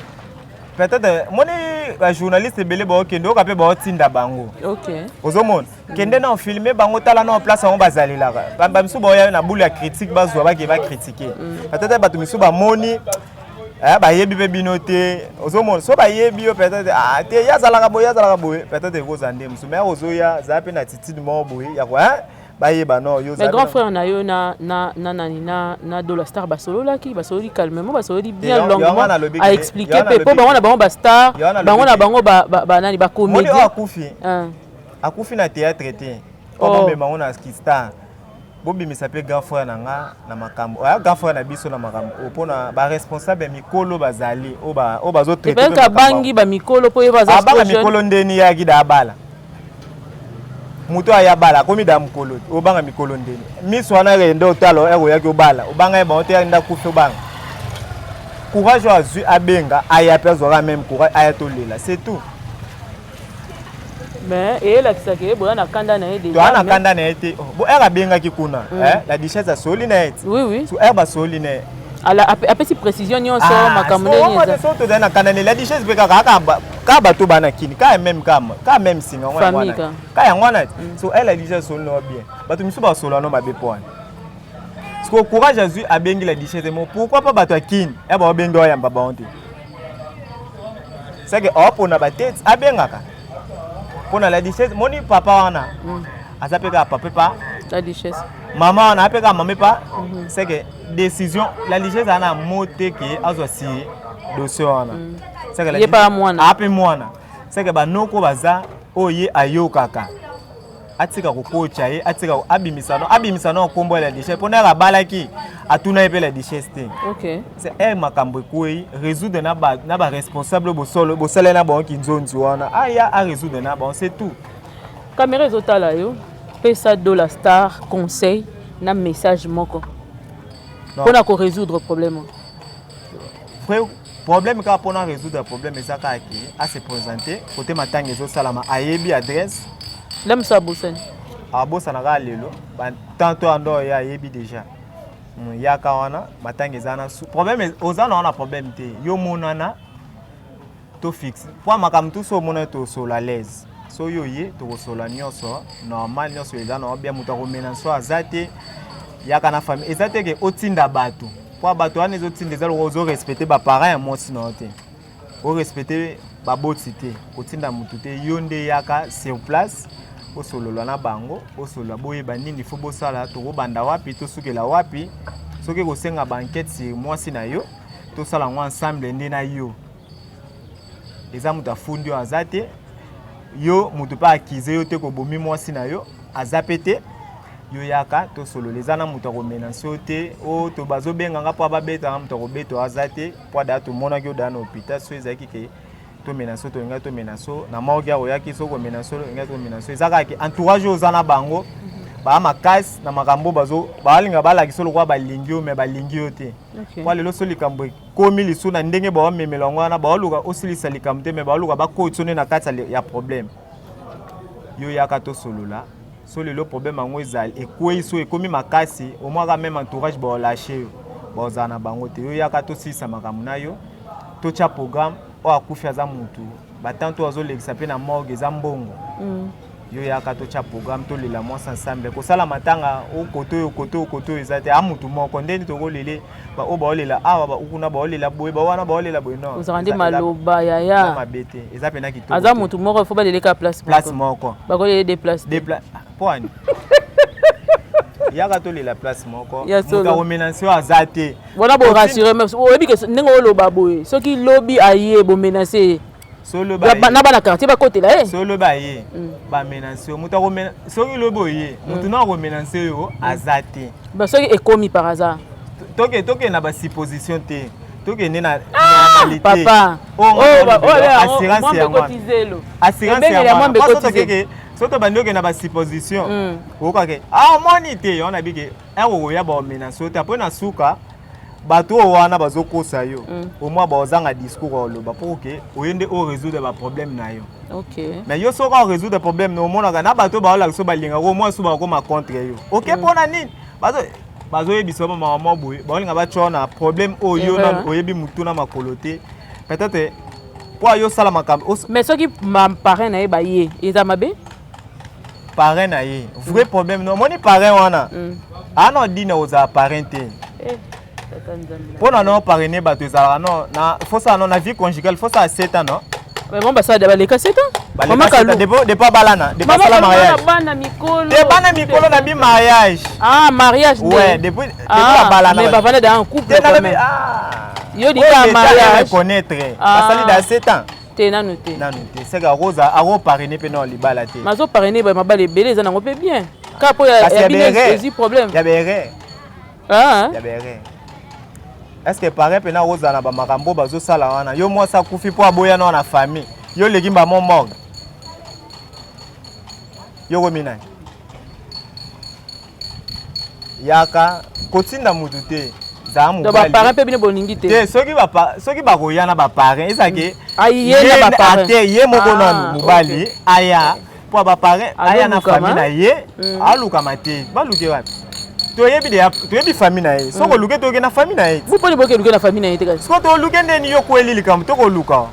Peut-être moni ba journaliste belé ba okende o kape ba otinda bango. OK. Ozomona kende na filmer bango tala na place on bazalila. Ba misu ba ya na boule ya critique ba zo ba ke ba critiquer. Peut-être ba to misu ba moni ba yebi be binote. Ozomona so ba yebi yo peut-être te ya zalaka boye peut-être ko zande misu mais ozoya za pe na attitude mo boye ya quoi ba yeba no yo za. Mais grand frère na yo na Dollar Star basolo laki basolo calmement basolo bien longuement à expliquer pe po bango na bango ba star bango na bango ba nani ba comédie akufi na théâtre te ko ba bango na star bobi mi s'appelle grand frère na makambo grand frère na biso na makambo opona ba responsable mikolo bazali o bazo traiter pe ka bangi ba mikolo po eva za ba mikolo ndeni ya gida bala muto aya bala komi da mukolo obanga mikolo ndeni miso wana rende otalo ero yaki obala obanga eba ote nda kufi obanga courage azu abenga aya pezo ka même courage aya tolela c'est tout. Mais et là ça que bo na kanda na ede to na kanda na ete bo era benga ki kuna la duchesse a soli na ete oui so erba soli na ala après si précision nyonso makambo neza so to na kanda la duchesse be ka bato bana kini ka même singa wana ka ya ngwana so elle a déjà soli no bien bato misu ba solo no mabe pona so courage azu abengi la duchesse mo pourquoi pas bato akini eba obengi o yamba bonte c'est que opo na ba tête abengaka pona la duchesse moni papa wana azapeka papa pa la duchesse maman wana apeka maman pa c'est que décision la duchesse ana moté que azo si dossier wana c'est que la pas mwana ape mwana c'est que ba noko baza oye ayokaka atika kokocha ye atika abimisano kombo la duchesse pona la balaki atuna epela la duchesse te. OK c'est makambo ekoi résoudre na ba responsable bo sala na ba kinzonzi wana aya a résoudre na ba c'est tout. Caméra ezotala yo pesa Dollar Star conseil na message moko pona ko résoudre problème. Problème ka pona résoudre problème ezaka ki a se présenter côté matanga ezosala ma ayebi adresse Lem sa bosen. Abosa na ga lelo tanto ando ya yebi déjà. Ya ka wana matanga ezana problème ozana wana problème te yo monana to fixe pour makam tout so mona to so la l'aise so yo ye to sola nyonso normal nyonso ezana bien muta ko mena so azate ya kana famille ezate ke otinda bato pour bato wana ezotinda ezalo ozo respecter ba parents mo sino te o respecter ba botité otinda mutu te yonde yaka sur place o solo na bango o solo boye banini fo bosala to banda wapi to sukela wapi soki ko senga banquette si mwasi na yo to sala ngo ensemble ndi na yo eza mutu afundi azate yo mutu pa akize yo te ko bomi mwasi na yo azapete yo yaka to solo lezana mutu ko menanso te o to bazo benga nga po babeta mutu ko beto azate po da to mona ki da na hôpital so ezaki ke to menaso to nga to menaso na maogia oyaki so ko menaso nga to menaso ezaka ki entourage ozana bango ba makasi na makambo bazo balinga balaki solo kwa balingi yo me balingi yo te kwa lelo so likambo komi lisu na ndenge ba memela ngwana ba luka osilisa likambo te me ba luka ba kotsone na kati ya problème yo yaka to solola so lelo problème ngo ezali ekwe so ekomi makasi au moins ka même entourage ba lâcher yo ba ozana bango te yo yaka to sisa makambo na yo to cha programme o akufi aza mutu batanto azolekisa pe na morgue za mbongo yo yaka to cha programme to lela moi ensemble ko sala matanga o koto ezate amutu moko ndeni to kolele ba o ba olela awa ba ukuna ba olela boye ba wana ba olela boye non ozandi maloba ya mabete eza pena kitoko aza mutu moko faut ba leleka place moko ba kolele des places poani yaka to lela place moko muta remenancer azate bona bo rassurer même oyebi ke ndenge oloba boye soki lobi aye bo menacer solo ba na bana quartier ba côté là solo ba ye ba menacer muta remena soki lobo ye mutu na remenancer yo azate ba soki ekomi par hasard toke na ba supposition te toke ne na normalité papa assurance ya mwana assurance ya mwana soto bandoke na ba supposition okake moni te on a bige ero ya ba menacer te après na suka bato wana bazokosa yo au moins bazanga discours oloba pour que oyende o résoudre ba problème na yo. OK. Mais yo soka résoudre problème no mona na bato ba ola so balinga au moins so ba ko ma contre yo. OK pona nini? Bazo yebiso ba mama boye ba olinga ba chona problème o yo na oyebi mutu na makolote. Peut-être pour yo sala makambo. Mais soki ma parrain na ye ba ye eza mabe? Parrain na ye. Vrai problème non moni parrain wana. Ano dina oza parrain te. Pour non parrainer bato ezala non na faut ça non na vie conjugale faut ça à 7 ans non mais bon bah ça de les 7 ans maman kalu de pas balana de pas la mariage bana mikolo de bana mikolo na bi mariage mariage ouais depuis la balana mais bavana dans un couple quand même yo dit pas mariage connaître ça dans 7 ans te nanu te c'est que Rosa a parrainer pe non libala te mazo parrainer ba mabale belé za nango pe bien ka po ya bien problème ya béré ya béré. Est-ce que pareil pena Rosa na ba makambo bazo sala wana yo moi ça kufi po aboya na famille yo legimba mon mort yo romina yaka kotinda mutu te za mu ba parent pe bino boningi te soki ba koya na ba parent ezake aye na ba parent ye moko na mubali aya po ba parent aya na famille na ye aluka mate ba luke wapi to yebi famille na ye soko luke to ke na famille na ye vous poni boke luke na famille na ye te kasi soko to luke ndeni yo ko elili kam to ko luka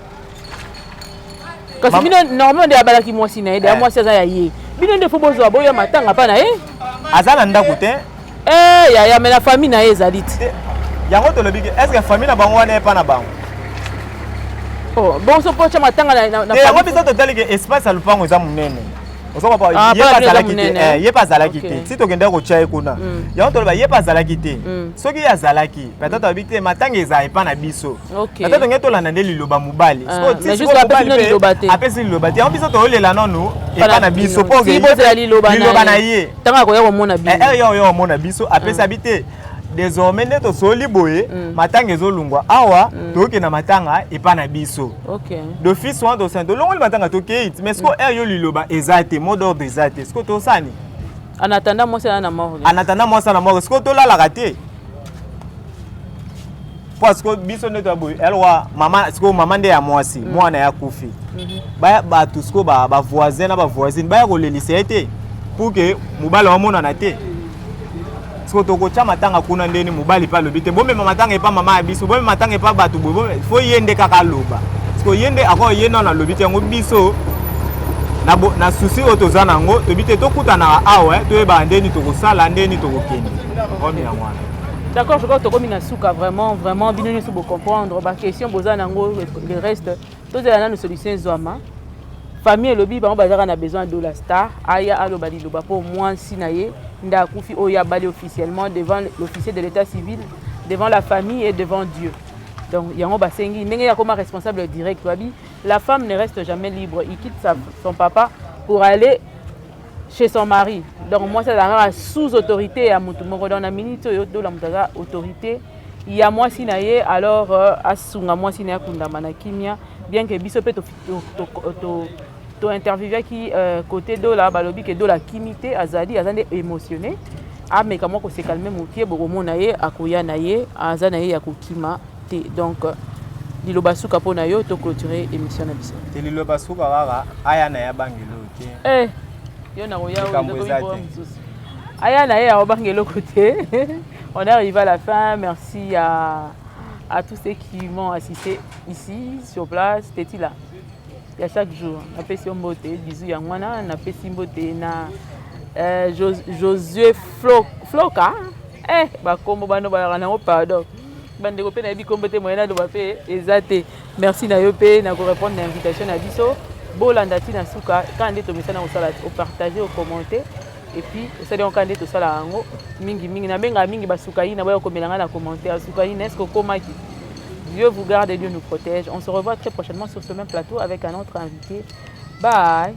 kasi bino normalement de abalaki mwasi na ye de mwasi aza ya ye bino nde fo bozo aboya matanga pa na ye azana ndako te ya mais la famille na ye ezali te yango to lobi est-ce que famille na bango wana pa na bango bon so pocha matanga na yango biso to tali ke espace ya lupango eza munene osoka pa ye pa zalaki te si tokende ko tshai kuna yango toloba ye pa zalaki te soki ya zalaki peut-être abite matanga eza epa na biso peut-être ngé tolanda nde liloba mobali mais juste la personne liloba te apesi liloba te yango biso tolela nanu epa na biso po ke liloba na ye tanga ko ya ko mona biso yo mona biso apesi abite désormais neto soli boye matanga ezolungwa awa toke na matanga epa na biso d'office wana tosani tolongoli matanga tokei mais siko yo liloba ezate mot d'ordre ezate siko tosani en attendant moi ça na mort siko tolalaka te parce que biso neto boye elwa mama siko mama nde ya mwasi mwana ya kufi baya bato siko ba voisin na ba voisine baya kolelisa ete pour que mobala wamona na te siko toko cha matanga kuna ndeni mobali pa lobi te bomema matanga epa mama ya biso bomema matanga epa bato boye fo yende kaka loba siko yende ako yenda na lobi te ngo biso na souci otoza nango lobi te tokutana awa toyeba ndeni tokosala ndeni tokokende omi na mwana. D'accord, je crois que tu as souka vraiment bien nous pour comprendre ba question boza nango le reste tous les nous solution zoma famille lobby ba bazaka na besoin de la star aya alobali loba pour moi sinaye nda kufi oya bali officiellement devant l'officier de l'état civil devant la famille et devant Dieu. Donc yango basengi ndenge ya comme responsable direct wabi la femme ne reste jamais libre, il quitte son papa pour aller chez son mari. Donc moi ça sera sous autorité à mutumoko dans la minute de la mutaga autorité il y a moi sinaye alors asunga moi sinaye kundama na kimia bien que biso pe to interviewer qui côté de la balobi que de la kimité azali azande émotionné mais comment ko se calmer mokie bokomo na ye akoya na ye azana ye ya kokima te donc liloba suka pona yo to clôturer émission na biso te liloba suka kaka aya na ya bangelo ke yo na roya aya na ya bangelo côté on est arrivé à la fin. Merci à tous ceux qui m'ont assisté ici sur place. T'es-tu là? ya chaque jour. Napesi mbote bisou ya mwana napesi mbote na Josué Floka. Bakombo bano bayaka nango pardon. Bandeko pe na yebi kombo te moyena do bape ezate. Merci na yo pe na ko répondre à l'invitation na biso. Bolanda ti na suka quand nde to mesana osala au partager au commenter et puis ça dit on quand nde to sala yango mingi na benga mingi basuka ina ba ko melanga na commentaire suka ina est-ce que komaki. Dieu vous garde et Dieu nous protège. On se revoit très prochainement sur ce même plateau avec un autre invité. Bye.